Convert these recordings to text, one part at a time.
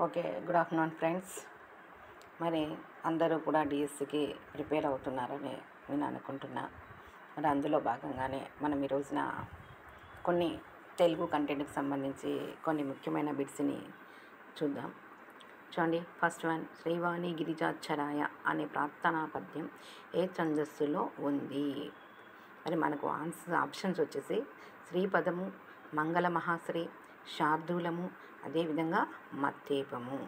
Okay. Good afternoon friends. మరి అందరూ కూడా డిఎస్సికి ప్రిపేర్ అవుతున్నారని నేను అనుకుంటున్నా. మరి అందులో భాగంగానే మనం ఈ రోజున కొన్ని తెలుగు కంటెంట్కి సంబంధించి కొన్ని ముఖ్యమైన బిట్స్ని చూద్దాం. చూడండి, ఫస్ట్ వన్, శ్రీవాణి గిరిజాక్షరాయ అనే ప్రార్థనా పద్యం ఏ ఛందస్సులో ఉంది? మరి మనకు ఆప్షన్స్ వచ్చేసి శ్రీపదము, మంగళ మహాశ్రీ, శార్దూలము, అదేవిధంగా మత్తేపము.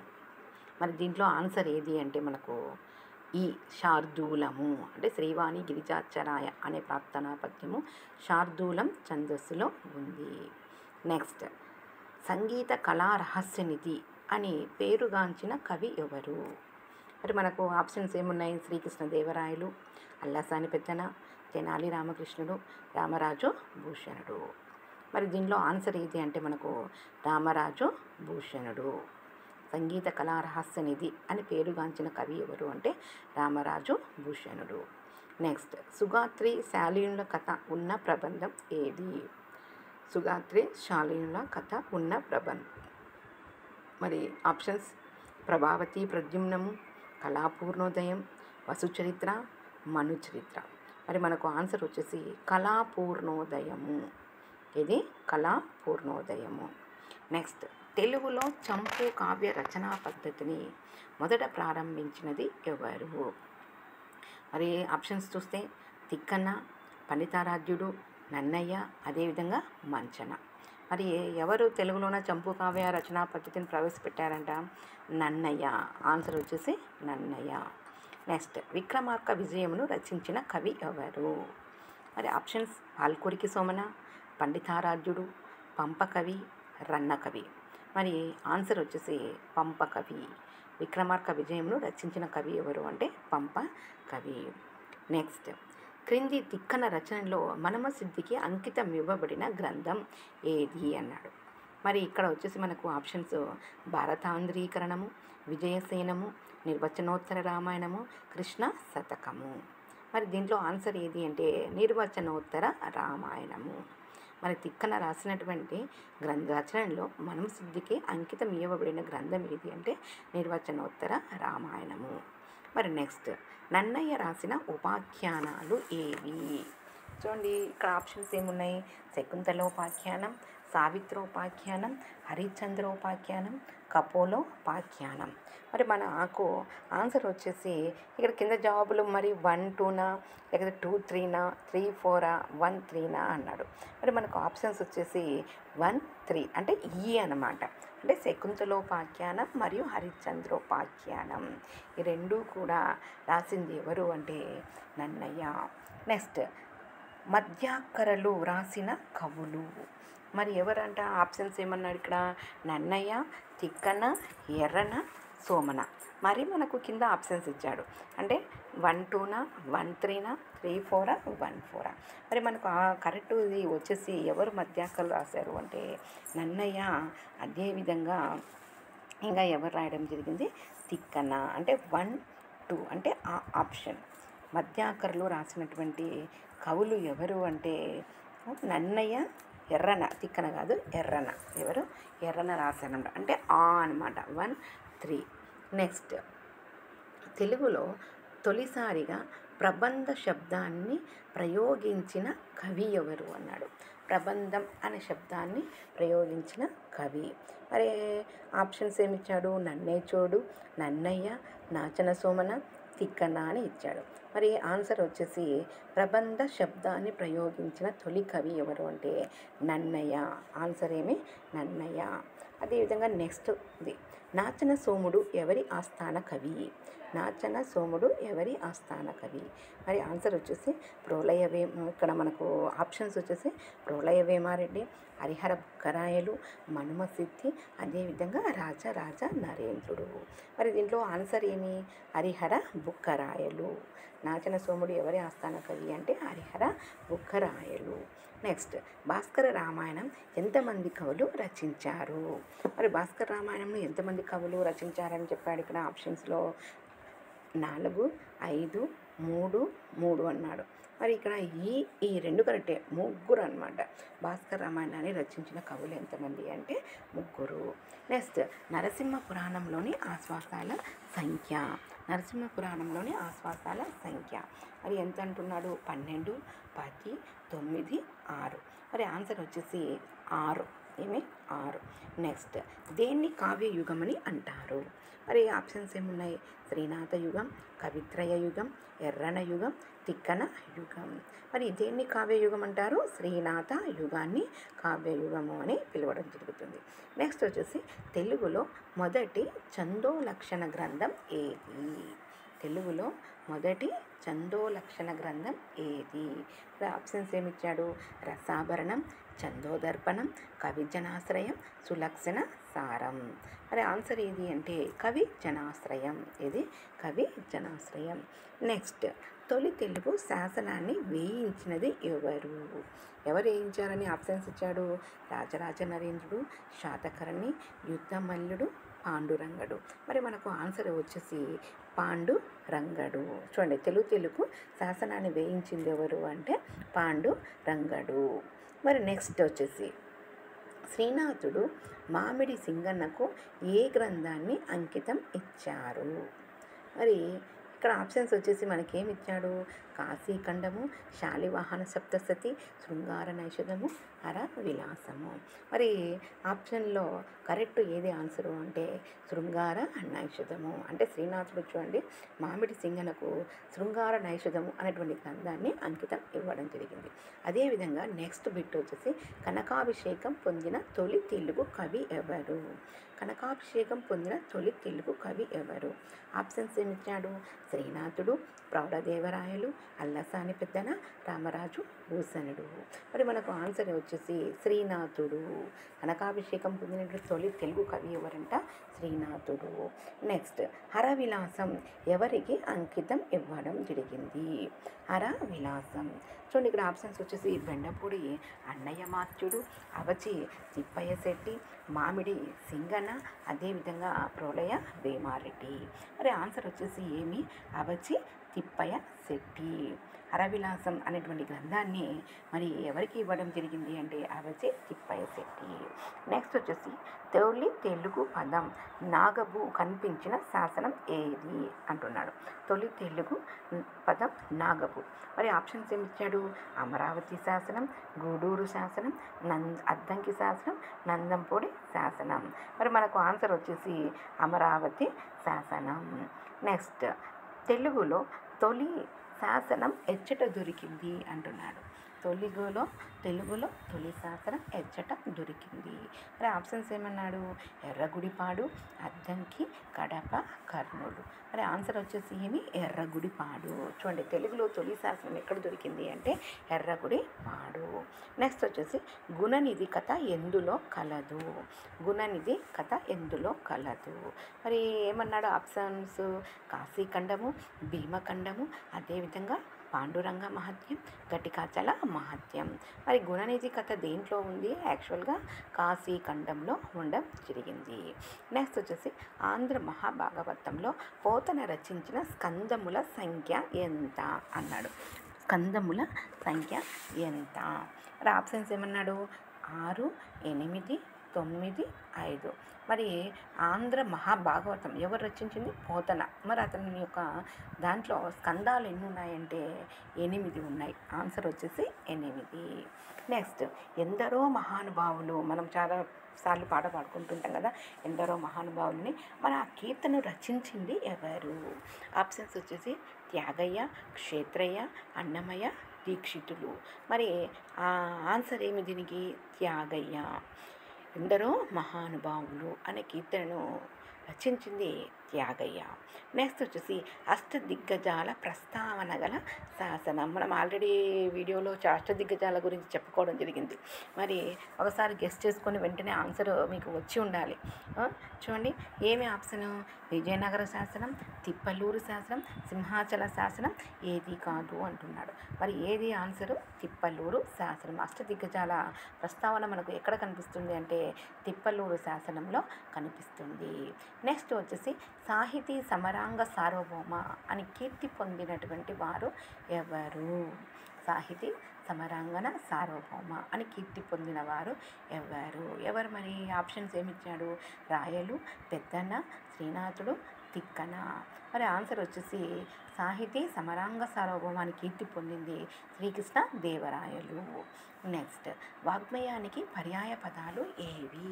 మరి దీంట్లో ఆన్సర్ ఏది అంటే మనకు ఈ శార్దూలము, అంటే శ్రీవాణి గిరిజాక్షరాయ అనే ప్రార్థనా పద్యము శార్దూలం ఛందస్సులో ఉంది. నెక్స్ట్, సంగీత కళా రహస్యనిధి అని పేరుగాంచిన కవి ఎవరు? మరి మనకు ఆప్షన్స్ ఏమున్నాయి? శ్రీకృష్ణదేవరాయలు, అల్లసాని పెద్దన, తెనాలి రామకృష్ణుడు, రామరాజు భూషణుడు. మరి దీనిలో ఆన్సర్ ఏది అంటే మనకు రామరాజు భూషణుడు. సంగీత కళా రహస్యనిధి అని పేరుగాంచిన కవి ఎవరు అంటే రామరాజు భూషణుడు. నెక్స్ట్, సుగాత్రి శాలీనుల కథ ఉన్న ప్రబంధం ఏది? సుగాత్రి శాలీనుల కథ ఉన్న ప్రబంధం. మరి ఆప్షన్స్ ప్రభావతి ప్రద్యుమ్నము, కళాపూర్ణోదయం, వసుచరిత్ర, మనుచరిత్ర. మరి మనకు ఆన్సర్ వచ్చేసి కళాపూర్ణోదయము. ఇది కళాపూర్ణోదయము. నెక్స్ట్, తెలుగులో చంపు కావ్య రచనా పద్ధతిని మొదట ప్రారంభించినది ఎవరు? మరి ఆప్షన్స్ చూస్తే తిక్కన్న, పండితారాధ్యుడు, నన్నయ్య, అదేవిధంగా మంచన. మరి ఎవరు తెలుగులోన చంపు కావ్య రచనా పద్ధతిని ప్రవేశపెట్టారంట? నన్నయ్య. ఆన్సర్ వచ్చేసి నన్నయ్య. నెక్స్ట్, విక్రమార్క విజయమును రచించిన కవి ఎవరు? మరి ఆప్షన్స్ పాల్కురికి సోమన, పండితారాధ్యుడు, పంపకవి, రన్నకవి. మరి ఆన్సర్ వచ్చేసి పంపకవి. విక్రమార్క విజయమును రచించిన కవి ఎవరు అంటే పంపకవి. నెక్స్ట్, క్రింది తిక్కన రచనలో మనమసిద్ధికి అంకితం ఇవ్వబడిన గ్రంథం ఏది అన్నాడు. మరి ఇక్కడ వచ్చేసి మనకు ఆప్షన్స్ భారతాంధ్రీకరణము, విజయసేనము, నిర్వచనోత్తర రామాయణము, కృష్ణ శతకము. మరి దీంట్లో ఆన్సర్ ఏది అంటే నిర్వచనోత్తర రామాయణము. మరి తిక్కన రాసినటువంటి రచనలో మనమసిద్ధికి అంకితం ఇవ్వబడిన గ్రంథం ఏది అంటే నిర్వచనోత్తర రామాయణము. మరి నెక్స్ట్, నన్నయ్య రాసిన ఉపాఖ్యానాలు ఏవి? చూడండి, ఇక్కడ ఆప్షన్స్ ఏమున్నాయి? శకుంతలోపాఖ్యానం, సావిత్రోపాఖ్యానం, హరిశ్చంద్రోపాఖ్యానం, కపోలోపాఖ్యానం. మరి మనకు ఆన్సర్ వచ్చేసి ఇక్కడ కింద జవాబులు మరి 1, 2నా, లేకపోతే 2, 3నా, 3, 4ఆ, 1, 3నా అన్నాడు. మరి మనకు ఆప్షన్స్ వచ్చేసి 1, 3 అంటే ఈ అన్నమాట. అంటే శకుంతలోపాఖ్యానం మరియు హరిశ్చంద్రోపాఖ్యానం. ఈ రెండూ కూడా రాసింది ఎవరు అంటే నన్నయ్య. నెక్స్ట్, మధ్యాకరలు రాసిన కవులు. మరి ఎవరంట? ఆప్షన్స్ ఏమన్నాడు ఇక్కడ? నన్నయ్య, తిక్కన, ఎర్రన, సోమన. మరి మనకు కింద ఆప్షన్స్ ఇచ్చాడు. అంటే 1, 2నా, 1, 3నా, 3, 4ఆ, 1, 4ఆ. మరి మనకు కరెక్ట్ ఇది వచ్చేసి ఎవరు మధ్యాకరలు రాశారు అంటే నన్నయ్య. అదేవిధంగా ఇంకా ఎవరు రాయడం జరిగింది? తిక్కన. అంటే 1, 2 అంటే ఆ ఆప్షన్. మధ్యాకరలు రాసినటువంటి కవులు ఎవరు అంటే నన్నయ్య, ఎర్రన. తిక్కన కాదు, ఎర్రన. ఎవరు? ఎర్రన రాశానంట. అంటే ఆ అనమాట. 1, 3. నెక్స్ట్, తెలుగులో తొలిసారిగా ప్రబంధ శబ్దాన్ని ప్రయోగించిన కవి ఎవరు అన్నాడు. ప్రబంధం అనే శబ్దాన్ని ప్రయోగించిన కవి. మరి ఆప్షన్స్ ఏమిచ్చాడు? నన్నేచోడు, నన్నయ్య, నాచన సోమన, తిక్కన అని ఇచ్చాడు. మరి ఆన్సర్ వచ్చేసి ప్రబంధ శబ్దాన్ని ప్రయోగించిన తొలి కవి ఎవరు అంటే నన్నయ్య. ఆన్సర్ ఏమి? నన్నయ్య. అదేవిధంగా నెక్స్ట్ ఇది, నాచన సోముడు ఎవరి ఆస్థాన కవి? నాచన సోముడు ఎవరి ఆస్థాన కవి? మరి ఆన్సర్ వచ్చేసి ఇక్కడ మనకు ఆప్షన్స్ వచ్చేసి ప్రోలయవేమారెడ్డి, హరిహర బుక్కరాయలు, మనుమసిద్ధి, అదేవిధంగా రాజరాజ నరేంద్రుడు. మరి దీంట్లో ఆన్సర్ ఏమి? హరిహర బుక్కరాయలు. నాచన సోముడు ఎవరి ఆస్థాన కవి అంటే హరిహర బుక్కరాయలు. నెక్స్ట్, భాస్కర రామాయణం ఎంతమంది కవులు రచించారు? మరి భాస్కర రామాయణంను ఎంతమంది కవులు రచించారని చెప్పాడు ఇక్కడ ఆప్షన్స్లో 4, 5, మూడు మూడు అన్నాడు. మరి ఇక్కడ ఈ రెండు కరెక్టే, ముగ్గురు అనమాట. భాస్కర రామాయణాన్ని రచించిన కవులు ఎంతమంది అంటే ముగ్గురు. నెక్స్ట్ నరసింహ పురాణంలోని ఆశ్వాసాల సంఖ్య. నరసింహ పురాణంలోని ఆశ్వాసాల సంఖ్య మరి ఎంత అంటున్నాడు? 12, 10, 9, 6. మరి ఆన్సర్ వచ్చేసి 6. 6. నెక్స్ట్ దేన్ని కావ్యయుగం అని అంటారు? మరి ఆప్షన్స్ ఏమున్నాయి? శ్రీనాథ యుగం, కవిత్రయ యుగం, ఎర్రన యుగం, తిక్కన యుగం. మరి దేన్ని కావ్యయుగం అంటారు? శ్రీనాథ యుగాన్ని కావ్యయుగము అని పిలవడం జరుగుతుంది. నెక్స్ట్ వచ్చేసి తెలుగులో మొదటి ఛందోలక్షణ గ్రంథం ఏది? తెలుగులో మొదటి ఛందోలక్షణ గ్రంథం ఏది? ఆప్షన్స్ ఏమిచ్చాడు? రసాభరణం, ఛందోదర్పణం, కవిజనాశ్రయం, సులక్షణ సారం. మరి ఆన్సర్ ఏది అంటే కవి జనాశ్రయం. ఇది కవి జనాశ్రయం. నెక్స్ట్ తొలి తెలుగు శాసనాన్ని వేయించినది ఎవరు? ఎవరు వేయించారని ఆప్షన్స్ ఇచ్చాడు? రాజరాజ నరేంద్రుడు, శాతకర్ణి, యుద్ధమల్లుడు, పాండురంగడు. మరి మనకు ఆన్సర్ వచ్చేసి పాండురంగడు. చూడండి, తెలుగు శాసనాన్ని వేయించింది ఎవరు అంటే పాండురంగడు. మరి నెక్స్ట్ వచ్చేసి శ్రీనాథుడు మామిడి సింగన్నకు ఏ గ్రంథాన్ని అంకితం ఇచ్చారు? మరి ఇక్కడ ఆప్షన్స్ వచ్చేసి మనకేమి ఇచ్చాడు? కాశీఖండము, శాలివాహన సప్తశతి, శృంగార నైషధము, హర విలాసము. మరి ఆప్షన్లో కరెక్ట్ ఏది ఆన్సరు అంటే శృంగార నైషధము. అంటే శ్రీనాథుడు చూడండి మామిడి సింగనకు శృంగార నైషధము అనేటువంటి గ్రంథాన్ని అంకితం ఇవ్వడం జరిగింది. అదేవిధంగా నెక్స్ట్ బిట్ వచ్చేసి కనకాభిషేకం పొందిన తొలి తెలుగు కవి ఎవరు? కనకాభిషేకం పొందిన తొలి తెలుగు కవి ఎవరు? ఆప్షన్స్ ఏమిచ్చాడు? శ్రీనాథుడు, ప్రౌఢదేవరాయలు, అల్లసాని పెద్దన, రామరాజు భూషణుడు. మరి మనకు ఆన్సర్ వచ్చేసి శ్రీనాథుడు. కనకాభిషేకం పొందిన తొలి తెలుగు కవి ఎవరంట? శ్రీనాథుడు. నెక్స్ట్ హరవిలాసం ఎవరికి అంకితం ఇవ్వడం జరిగింది? హరవిలాసం చూడండి, ఇక్కడ ఆప్షన్స్ వచ్చేసి బెండపూడి అన్నయ్య మాత్యుడు, అవచి తిప్పయ్య శెట్టి, మామిడి సింగన, అదేవిధంగా ప్రోలయ వేమారెడ్డి. మరి ఆన్సర్ వచ్చేసి ఏమి? అవచి తిప్పయ్య శెట్టి. హరవిలాసం అనేటువంటి గ్రంథాన్ని మరి ఎవరికి ఇవ్వడం జరిగింది అంటే అవచి తిప్పయ్య శెట్టి. నెక్స్ట్ వచ్చేసి తొలి తెలుగు పదం నాగబు కనిపించిన శాసనం ఏది అంటున్నాడు? తొలి తెలుగు పదం నాగబు. మరి ఆప్షన్స్ ఏమిచ్చాడు? అమరావతి శాసనం, గూడూరు శాసనం, అద్దంకి శాసనం, నందంపూడి శాసనం. మరి మనకు ఆన్సర్ వచ్చేసి అమరావతి శాసనం. నెక్స్ట్ తెలుగులో తొలి శాసనం ఎచ్చట దొరికింది అంటున్నాడు? తెలుగులో తొలి శాసనం ఎచ్చట దొరికింది. మరి ఆప్షన్స్ ఏమన్నాడు? ఎర్రగుడిపాడు, అద్దంకి, కడప, కర్నూలు. మరి ఆన్సర్ వచ్చేసి ఏమి? ఎర్రగుడిపాడు. చూడండి, తెలుగులో తొలి శాసనం ఎక్కడ దొరికింది అంటే ఎర్రగుడిపాడు. నెక్స్ట్ వచ్చేసి గుణనిధి కథ ఎందులో కలదు? గుణనిధి కథ ఎందులో కలదు? మరి ఏమన్నాడు? ఆప్షన్స్ కాశీఖండము, భీమఖండము, అదేవిధంగా పాండురంగ మహత్యం, ఘటికాచల మహత్యం. మరి గుణనిధి కథ దేంట్లో ఉంది? యాక్చువల్గా కాశీఖండంలో ఉండడం జరిగింది. నెక్స్ట్ వచ్చేసి ఆంధ్ర మహాభాగవతంలో పోతన రచించిన స్కందముల సంఖ్య ఎంత అన్నాడు? స్కందముల సంఖ్య ఎంత? మరి ఆప్షన్స్ ఏమన్నాడు? 6, 8, 9, 5. మరి ఆంధ్ర మహాభాగవతం ఎవరు రచించింది? పోతన. మరి అతని యొక్క దాంట్లో స్కందాలు ఎన్ని ఉన్నాయంటే 8 ఉన్నాయి. ఆన్సర్ వచ్చేసి 8. నెక్స్ట్ ఎందరో మహానుభావులు, మనం చాలా సార్లు పాట పాడుకుంటుంటాం కదా, ఎందరో మహానుభావులని. మరి ఆ కీర్తన రచించింది ఎవరు? ఆప్షన్స్ వచ్చేసి త్యాగయ్య, క్షేత్రయ్య, అన్నమయ్య, దీక్షితులు. మరి ఆన్సర్ ఏమి దీనికి? త్యాగయ్య. ఎందరో మహానుభావులు అనే కీర్తనను రచించింది త్యాగయ్య. నెక్స్ట్ వచ్చేసి అష్టదిగ్గజాల ప్రస్తావన గల శాసనం. మనం ఆల్రెడీ వీడియోలో అష్టదిగ్గజాల గురించి చెప్పుకోవడం జరిగింది. మరి ఒకసారి గెస్ట్ చేసుకొని వెంటనే ఆన్సర్ మీకు వచ్చి ఉండాలి. చూడండి, ఏమి ఆప్షన్? విజయనగర శాసనం, తిప్పలూరు శాసనం, సింహాచల శాసనం, ఏది కాదు అంటున్నాడు. మరి ఏది ఆన్సరు? తిప్పలూరు శాసనం. అష్టదిగ్గజాల ప్రస్తావన మనకు ఎక్కడ కనిపిస్తుంది అంటే తిప్పలూరు శాసనంలో కనిపిస్తుంది. నెక్స్ట్ వచ్చేసి సాహితీ సమరాంగ సార్వభౌమ అని కీర్తి పొందినటువంటి వారు ఎవరు? సాహితీ సమరాంగణ సార్వభౌమ అని కీర్తి పొందిన వారు ఎవరు మరి? ఆప్షన్స్ ఏమిచ్చాడు? రాయలు, పెద్దన్న, శ్రీనాథుడు, తిక్కన. మరి ఆన్సర్ వచ్చేసి సాహితీ సమరాంగ సార్వభౌమాన్ని కీర్తి పొందింది శ్రీకృష్ణ దేవరాయలు. నెక్స్ట్, వాగ్మయానికి పర్యాయ పదాలు ఏవి?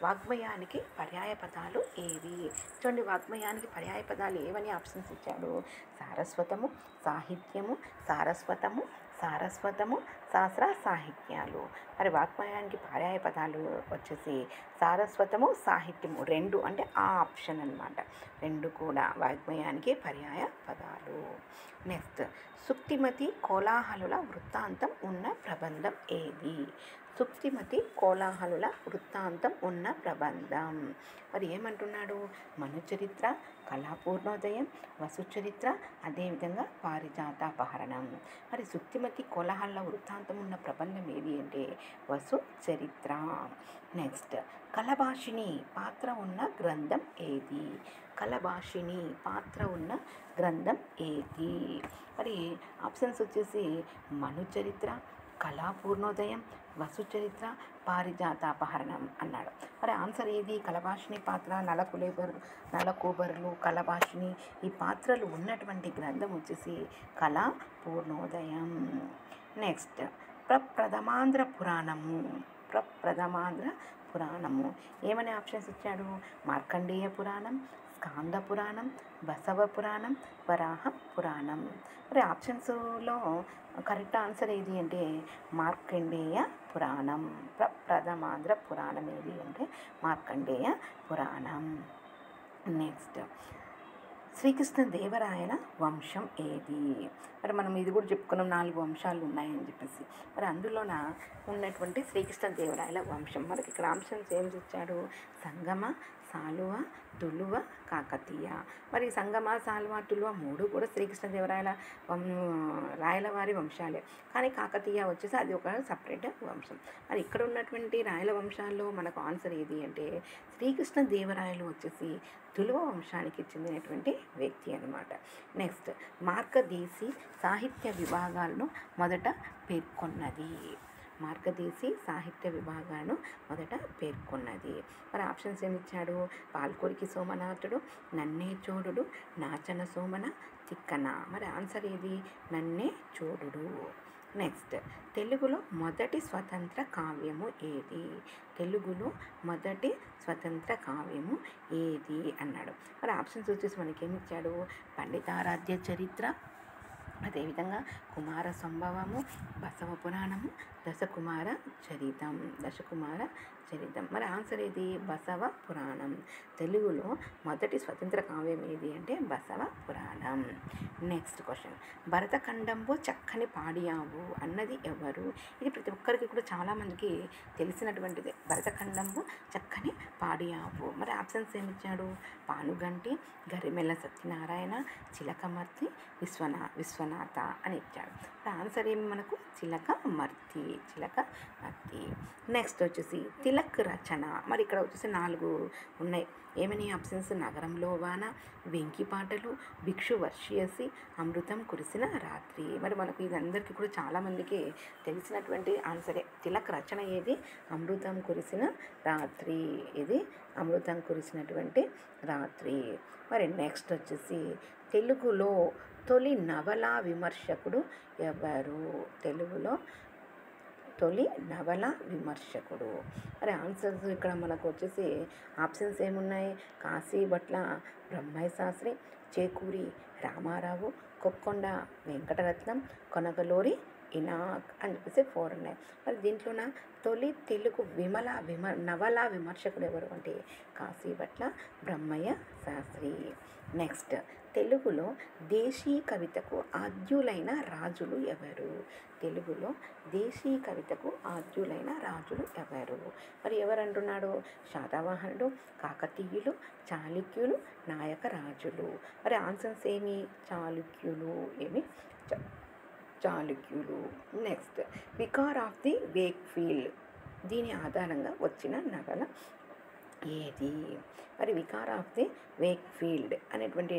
వాగ్మయానికి పర్యాయ పదాలు ఏవి? చూడండి, వాగ్మయానికి పర్యాయ పదాలు ఏవని ఆప్షన్స్ ఇచ్చాడు? సారస్వతము, సాహిత్యము, సారస్వతము, శాస్త్ర సాహిత్యాలు. మరి వాగ్మయానికి పర్యాయ పదాలు వచ్చేసి సారస్వతము, సాహిత్యము, రెండు అంటే ఆ ఆప్షన్ అన్నమాట. రెండు కూడా వాగ్మయానికి పర్యాయ పదాలు. నెక్స్ట్, సుక్తిమతి కోలాహలుల వృత్తాంతం ఉన్న ప్రబంధం ఏది? సుక్తిమతి కోలాహలుల వృత్తాంతం ఉన్న ప్రబంధం. మరి ఏమంటున్నాడు? మనుచరిత్ర, కళాపూర్ణోదయం, వసుచరిత్ర, అదేవిధంగా పారిజాతాపహరణం. మరి సుక్తిమతి కోలాహల వృత్తాంతం ఉన్న ప్రబంధం ఏది అంటే వసుచరిత్ర. నెక్స్ట్, కలభాషిణి పాత్ర ఉన్న గ్రంథం ఏది? కలభాషిణి పాత్ర ఉన్న గ్రంథం ఏది? మరి ఆప్షన్స్ వచ్చేసి మనుచరిత్ర, కళాపూర్ణోదయం, వసుచరిత్ర, పారిజాతాపహరణం అన్నాడు. మరి ఆన్సర్ ఏది? కలభాషిణి పాత్ర, నలకూబరులు, కలభాషిణి ఈ పాత్రలు ఉన్నటువంటి గ్రంథం వచ్చేసి కళాపూర్ణోదయం. నెక్స్ట్, ప్రప్రథమాంధ్ర పురాణము ఏమనే ఆప్షన్స్ ఇచ్చాడు? మార్కండేయ పురాణం, స్కాంద పురాణం, బసవ పురాణం, వరాహ పురాణం. మరి ఆప్షన్స్లో కరెక్ట్ ఆన్సర్ ఏది అంటే మార్కండేయ పురాణం. ప్రప్రథమాంధ్ర పురాణం ఏది అంటే మార్కండేయ పురాణం. నెక్స్ట్, శ్రీకృష్ణ దేవరాయల వంశం ఏది? మరి మనం ఇది కూడా చెప్పుకున్నాం, 4 వంశాలు ఉన్నాయని చెప్పేసి. మరి అందులోన ఉన్నటువంటి శ్రీకృష్ణ దేవరాయల వంశం. మనకి ఇక్కడ ఆప్షన్స్ ఏం ఇచ్చాడు? సంగమ, సాలువ, తులువ, కాకతీయ. మరి సంగమ, సాలువ, తులువ 3 కూడా శ్రీకృష్ణదేవరాయల రాయల వారి వంశాలే. కానీ కాకతీయ వచ్చేసి అది ఒక సపరేట్ వంశం. మరి ఇక్కడ ఉన్నటువంటి రాయల వంశాల్లో మనకు ఆన్సర్ ఏది అంటే శ్రీకృష్ణదేవరాయలు వచ్చేసి తులువ వంశానికి చెందినటువంటి వ్యక్తి అన్నమాట. నెక్స్ట్, మార్కదేశీ సాహిత్య విభాగాలను మొదట పేర్కొన్నది. మార్గదేశీ సాహిత్య విభాగాలను మొదట పేర్కొన్నది. మరి ఆప్షన్స్ ఏమిచ్చాడు? పాల్కొరికి సోమనాథుడు, నన్నే చోడుడు, నాచన సోమన, తిక్కన. మరి ఆన్సర్ ఏది? నన్నే చోడుడు. నెక్స్ట్, తెలుగులో మొదటి స్వతంత్ర కావ్యము ఏది? తెలుగులో మొదటి స్వతంత్ర కావ్యము ఏది అన్నాడు. మరి ఆప్షన్స్ వచ్చేసి మనకి ఏమిచ్చాడు? పండితారాధ్య చరిత్ర, అదేవిధంగా కుమార సంభవము, బసవ పురాణము, దశకుమార చరితం. మరి ఆన్సర్ ఏది? బసవ పురాణం. తెలుగులో మొదటి స్వతంత్ర కావ్యం ఏది అంటే బసవ పురాణం. నెక్స్ట్ క్వశ్చన్, భరతఖండంబు చక్కని పాడియావు అన్నది ఎవరు? ఇది ప్రతి ఒక్కరికి కూడా చాలామందికి తెలిసినటువంటిది. భరతఖండంబు చక్కని పాడియావు. మరి ఆప్షన్స్ ఏమిచ్చాడు? పానుగంటి, గరిమెల్ల సత్యనారాయణ, చిలకమర్తి, విశ్వనాథ అని ఇచ్చాడు. ఆన్సర్ ఏమి మనకు? చిలకమర్తి. నెక్స్ట్ వచ్చేసి తిలక్ రచన. మరి ఇక్కడ వచ్చేసి 4 ఉన్నాయి. ఏమని ఆప్షన్స్? నగరంలో వాన, వెంకి పాటలు, భిక్షు వర్షియసి, అమృతం కురిసిన రాత్రి. మరి మనకు ఇది అందరికీ కూడా చాలామందికి తెలిసినటువంటి ఆన్సరే. తిలక్ రచన ఏది? అమృతం కురిసిన రాత్రి. ఇది అమృతం కురిసినటువంటి రాత్రి. మరి నెక్స్ట్ వచ్చేసి తెలుగులో తొలి నవలా విమర్శకుడు ఎవరు? తెలుగులో తొలి నవల విమర్శకుడు. మరి ఆన్సర్స్ ఇక్కడ మనకు వచ్చేసి ఆప్షన్స్ ఏమున్నాయి? కాశీభట్ల బ్రహ్మయ్య శాస్త్రి, చేకూరి రామారావు, కొక్కొండ వెంకటరత్నం, కొనగలూరి ఇనాక్ అని చెప్పేసి 4 ఉన్నాయి. మరి దీంట్లోన తొలి తెలుగు నవలా విమర్శకుడు ఎవరు అంటే కాశీభట్ల బ్రహ్మయ్య శాస్త్రి. నెక్స్ట్, తెలుగులో దేశీ కవితకు ఆద్యులైన రాజులు ఎవరు? తెలుగులో దేశీ కవితకు ఆద్యులైన రాజులు ఎవరు? మరి ఎవరంటున్నాడు? శాతవాహనుడు, కాకతీయులు, చాళుక్యులు, నాయక రాజులు. మరి ఆన్సర్స్ ఏమి? చాళుక్యులు. Next, vicar of the Wakefield దీని ఆధారంగా వచ్చిన నవల ఏది? మరి వికార్ ఆఫ్ ది వేక్ఫీల్డ్ అనేటువంటి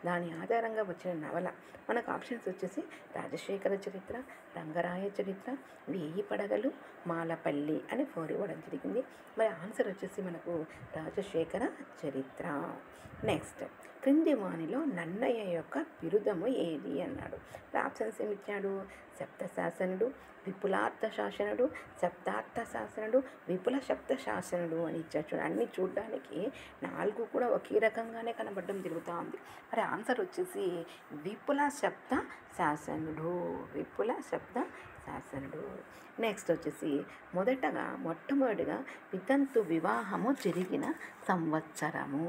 దాని ఆధారంగా వచ్చిన నవల. మనకు ఆప్షన్స్ వచ్చేసి రాజశేఖర చరిత్ర, రంగరాయ చరిత్ర, వేయి పడగలు, మాలపల్లి అని 4 ఇవ్వడం జరిగింది. మరి ఆన్సర్ వచ్చేసి మనకు రాజశేఖర చరిత్ర. నెక్స్ట్, క్రింది వానిలో నన్నయ్య యొక్క బిరుదము ఏది అన్నాడు. ఆప్షన్స్ ఏమిచ్చాడు? సప్తశాసనుడు, విపులార్థ శాసనుడు, శబ్దార్థ శాసనుడు, విపుల శబ్ద శాసనుడు అని ఇచ్చాడు. అన్నీ చూడడానికి 4 కూడా ఒకే రకంగానే కనబడడం జరుగుతూ ఉంది. మరి ఆన్సర్ వచ్చేసి విపుల శబ్ద శాసనుడు. విపుల శబ్ద శాసనుడు. నెక్స్ట్ వచ్చేసి మొట్టమొదటిగా వితంతు వివాహము జరిగిన సంవత్సరము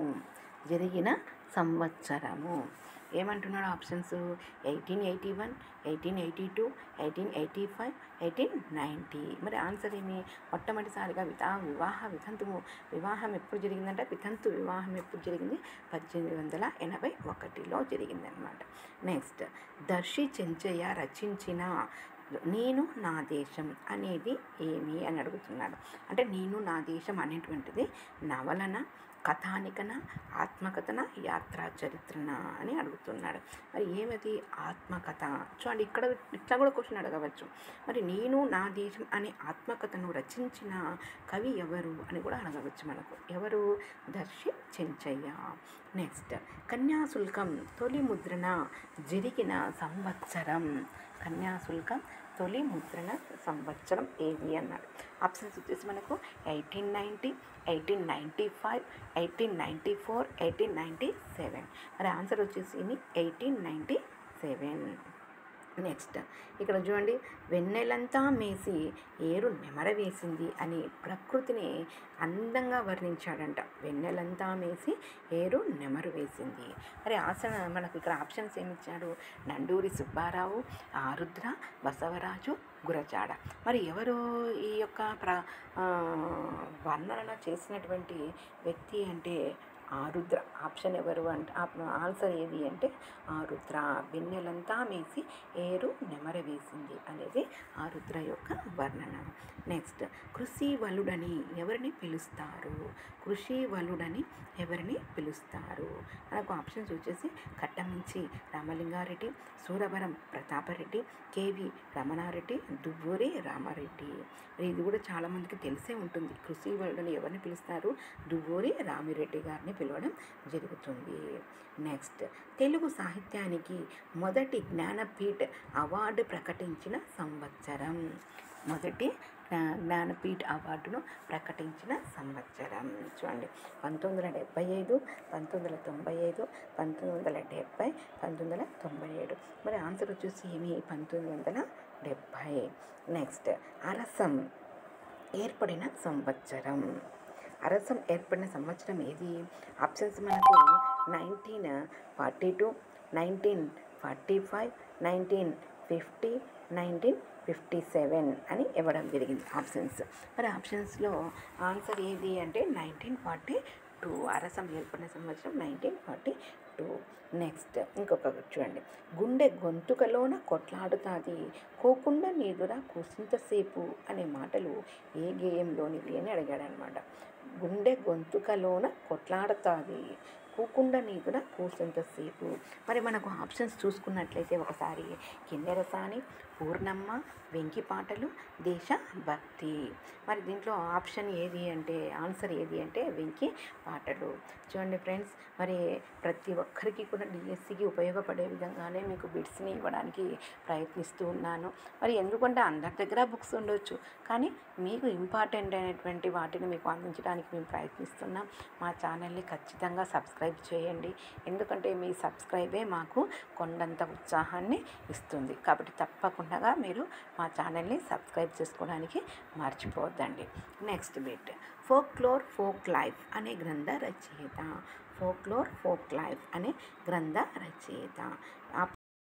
ఏమంటున్నాడు? ఆప్షన్స్ 1881, 1882, 1885, 1890. మరి ఆన్సర్ ఏమి? మొట్టమొదటిసారిగా వివాహం ఎప్పుడు జరిగిందంటే వితంతు వివాహం ఎప్పుడు జరిగింది? 1881లో జరిగిందనమాట. నెక్స్ట్, దర్శి చెంచయ్య రచించిన నేను నా దేశం అనేది ఏమి అని అడుగుతున్నాడు. అంటే నేను నా దేశం అనేటువంటిది నవలన, కథానికన, ఆత్మకథన, యాత్రా చరిత్రన అని అడుగుతున్నాడు. మరి ఏమది? ఆత్మకథ. చూడండి, ఇట్లా కూడా క్వశ్చన్ అడగవచ్చు. మరి నేను నా దేశం అనే ఆత్మకథను రచించిన కవి ఎవరు అని కూడా అడగవచ్చు మనకు. ఎవరు? దర్శి చెంచయ్య. నెక్స్ట్, కన్యాశుల్కం తొలి ముద్రణ జరిగిన సంవత్సరం. కన్యాశుల్కం తొలి ముద్రణ సంవత్సరం ఏది అన్నాడు. ఆప్షన్స్ వచ్చేసి మనకు 1890, 1895, 1894, 1897. మరి ఆన్సర్ వచ్చేసి 1897. నెక్స్ట్, ఇక్కడ చూడండి, వెన్నెలంతా మేసి ఏరు నెమర వేసింది అని ప్రకృతిని అందంగా వర్ణించాడంట. వెన్నెలంతా మేసి ఏరు నెమరు వేసింది. మరి మనకు ఇక్కడ ఆప్షన్స్ ఏమిచ్చాడు? నండూరి సుబ్బారావు, ఆరుద్ర, బసవరాజు, గురజాడ. మరి ఎవరు ఈ యొక్క వర్ణన చేసినటువంటి వ్యక్తి అంటే ఆరుద్ర. ఆప్షన్ ఎవరు అంటే ఆన్సర్ ఏది అంటే ఆరుద్ర. వెన్నెలంతా మేసి ఏరు నెమర వేసింది అనేది ఆరుద్ర యొక్క వర్ణన. నెక్స్ట్, కృషివలుడని ఎవరిని పిలుస్తారు? కృషివలుడని ఎవరిని పిలుస్తారు? మనకు ఆప్షన్స్ వచ్చేసి కట్టమించి రామలింగారెడ్డి, సూరవరం ప్రతాపరెడ్డి, కేవి రమణారెడ్డి, దువ్వూరి రామారెడ్డి. ఇది కూడా చాలామందికి తెలిసే ఉంటుంది. కృషివలుడని ఎవరిని పిలుస్తారు? దువ్వూరి రామిరెడ్డి గారిని పిలవడం జరుగుతుంది. నెక్స్ట్, తెలుగు సాహిత్యానికి మొదటి జ్ఞానపీఠ్ అవార్డు ప్రకటించిన సంవత్సరం. మొదటి జ్ఞానపీఠ్ అవార్డును ప్రకటించిన సంవత్సరం చూడండి, 1975, 1995, 1970, 1997. మరి ఆన్సర్ వచ్చేసి ఏమి? 1970. నెక్స్ట్, అరసం ఏర్పడిన సంవత్సరం. అరసం ఏర్పడిన సంవత్సరం ఏది? ఆప్షన్స్ మనకు 1942, 1945, 1950, 1957 అని ఇవ్వడం జరిగింది ఆప్షన్స్. మరి ఆప్షన్స్లో ఆన్సర్ ఏది అంటే 1942. అరసం ఏర్పడిన సంవత్సరం 1942. నెక్స్ట్, ఇంకొకటి చూడండి, గుండె గొంతుకలోన కొట్లాడుతాది కోకుండా నీదురా కూసింతసేపు అనే మాటలు ఏ గేయంలోనివి అని అడిగాడు అనమాట. గుండె గొంతుకలోన కొట్లాడుతాది కూకుండా నీదురా కూసింతసేపు. మరి మనకు ఆప్షన్స్ చూసుకున్నట్లయితే ఒకసారి కిన్నెరసాని, పూర్ణమ్మ, వెంకి పాటలు, దేశభక్తి. మరి దీంట్లో ఆప్షన్ ఏది అంటే ఆన్సర్ ఏది అంటే వెంకి పాటలు. చూడండి ఫ్రెండ్స్, మరి ప్రతి ఒక్కరికి కూడా డిఎస్సికి ఉపయోగపడే విధంగానే మీకు బిట్స్ని ఇవ్వడానికి ప్రయత్నిస్తూ ఉన్నాను. మరి ఎందుకంటే అందరి దగ్గర బుక్స్ ఉండొచ్చు, కానీ మీకు ఇంపార్టెంట్ అయినటువంటి వాటిని మీకు అందించడానికి మేము ప్రయత్నిస్తున్నాం. మా ఛానల్ని ఖచ్చితంగా సబ్స్క్రైబ్ చేయండి, ఎందుకంటే మీ సబ్స్క్రైబే మాకు కొండంత ఉత్సాహాన్ని ఇస్తుంది. కాబట్టి తప్పకుండా మీరు మా ఛానల్ని సబ్స్క్రైబ్ చేసుకోవడానికి మర్చిపోవద్దండి. Next bit, folklore folk life అనే గ్రంథ రచయిత. ఫోక్లోర్ ఫోక్ లైఫ్ అనే గ్రంథ రచయిత.